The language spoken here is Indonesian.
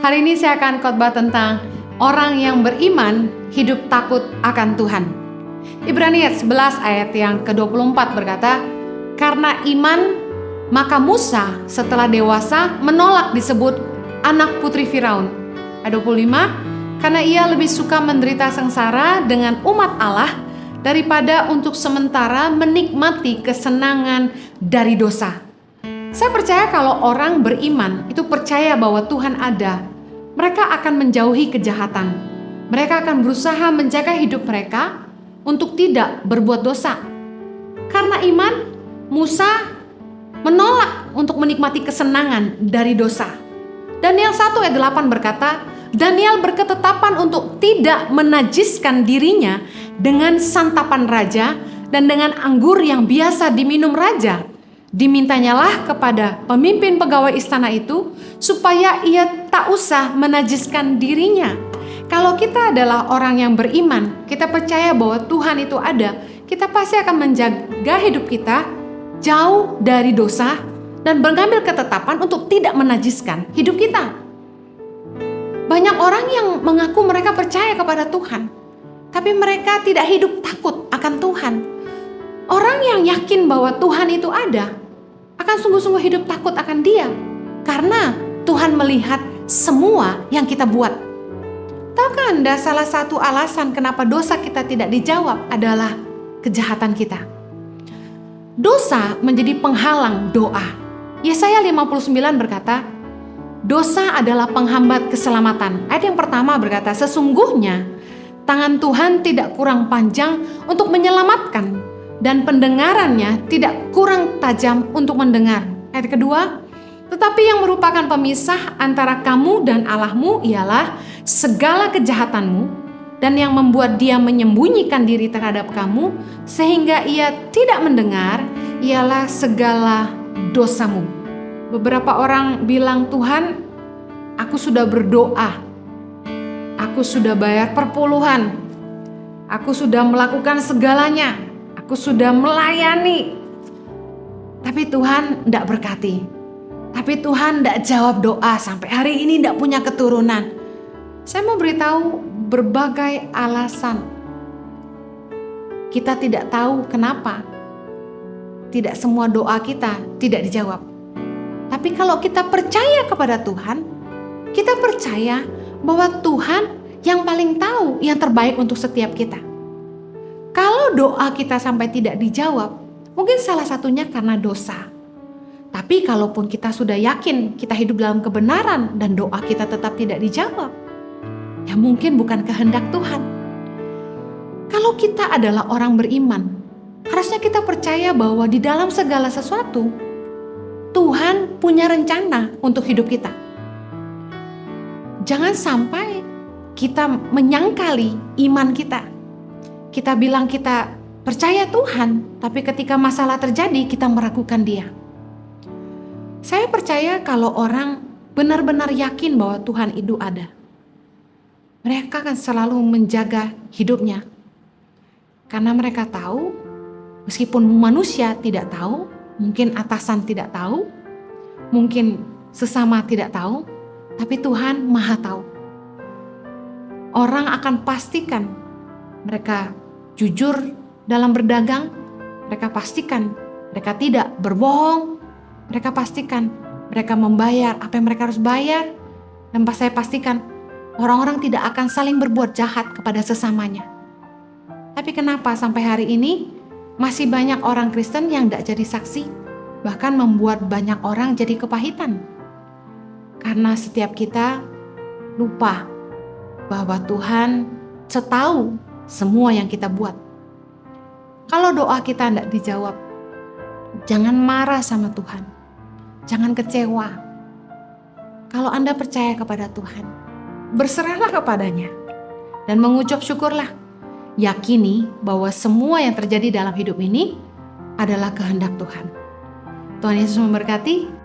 Hari ini saya akan khotbah tentang orang yang beriman hidup takut akan Tuhan. Ibrani 11 ayat yang ke-24 berkata, karena iman maka Musa setelah dewasa menolak disebut anak putri Firaun. Ayat 25, karena ia lebih suka menderita sengsara dengan umat Allah daripada untuk sementara menikmati kesenangan dari dosa. Saya percaya kalau orang beriman itu percaya bahwa Tuhan ada, mereka akan menjauhi kejahatan. Mereka akan berusaha menjaga hidup mereka untuk tidak berbuat dosa. Karena iman, Musa menolak untuk menikmati kesenangan dari dosa. Daniel 1 ayat 8 berkata, Daniel berketetapan untuk tidak menajiskan dirinya dengan santapan raja dan dengan anggur yang biasa diminum raja. Dimintanyalah kepada pemimpin pegawai istana itu supaya ia tak usah menajiskan dirinya. Kalau kita adalah orang yang beriman, kita percaya bahwa Tuhan itu ada, kita pasti akan menjaga hidup kita jauh dari dosa dan mengambil ketetapan untuk tidak menajiskan hidup kita. Banyak orang yang mengaku mereka percaya kepada Tuhan, tapi mereka tidak hidup takut akan Tuhan. Orang yang yakin bahwa Tuhan itu ada akan sungguh-sungguh hidup takut akan Dia, karena Tuhan melihat semua yang kita buat. Tahukah Anda salah satu alasan kenapa dosa kita tidak dijawab adalah kejahatan kita? Dosa menjadi penghalang doa. Yesaya 59 berkata, dosa adalah penghambat keselamatan. Ayat yang pertama berkata, sesungguhnya tangan Tuhan tidak kurang panjang untuk menyelamatkan, dan pendengarannya tidak kurang tajam untuk mendengar. Ayat kedua, tetapi yang merupakan pemisah antara kamu dan Allahmu ialah segala kejahatanmu, dan yang membuat Dia menyembunyikan diri terhadap kamu sehingga Ia tidak mendengar ialah segala dosamu. Beberapa orang bilang, Tuhan, aku sudah berdoa, aku sudah bayar perpuluhan, aku sudah melakukan segalanya, aku sudah melayani, tapi Tuhan tidak berkati. Tapi Tuhan tidak jawab doa, sampai hari ini tidak punya keturunan. Saya mau beritahu berbagai alasan. Kita tidak tahu kenapa tidak semua doa kita tidak dijawab. Tapi kalau kita percaya kepada Tuhan, kita percaya bahwa Tuhan yang paling tahu yang terbaik untuk setiap kita. Kalau doa kita sampai tidak dijawab, mungkin salah satunya karena dosa. Tapi kalaupun kita sudah yakin kita hidup dalam kebenaran dan doa kita tetap tidak dijawab, ya mungkin bukan kehendak Tuhan. Kalau kita adalah orang beriman, harusnya kita percaya bahwa di dalam segala sesuatu, Tuhan punya rencana untuk hidup kita. Jangan sampai kita menyangkali iman kita. Kita bilang kita percaya Tuhan, tapi ketika masalah terjadi kita meragukan Dia. Saya percaya kalau orang benar-benar yakin bahwa Tuhan itu ada, mereka akan selalu menjaga hidupnya. Karena mereka tahu, meskipun manusia tidak tahu, mungkin atasan tidak tahu, mungkin sesama tidak tahu, tapi Tuhan Maha tahu. Orang akan pastikan mereka jujur dalam berdagang, mereka pastikan mereka tidak berbohong, mereka pastikan mereka membayar apa yang mereka harus bayar, dan saya pastikan orang-orang tidak akan saling berbuat jahat kepada sesamanya. Tapi kenapa sampai hari ini masih banyak orang Kristen yang tidak jadi saksi, bahkan membuat banyak orang jadi kepahitan? Karena setiap kita lupa bahwa Tuhan setahu semua yang kita buat. Kalau doa kita tidak dijawab, jangan marah sama Tuhan, jangan kecewa. Kalau Anda percaya kepada Tuhan, berserahlah kepadanya dan mengucap syukurlah. Yakini bahwa semua yang terjadi dalam hidup ini adalah kehendak Tuhan. Tuhan Yesus memberkati.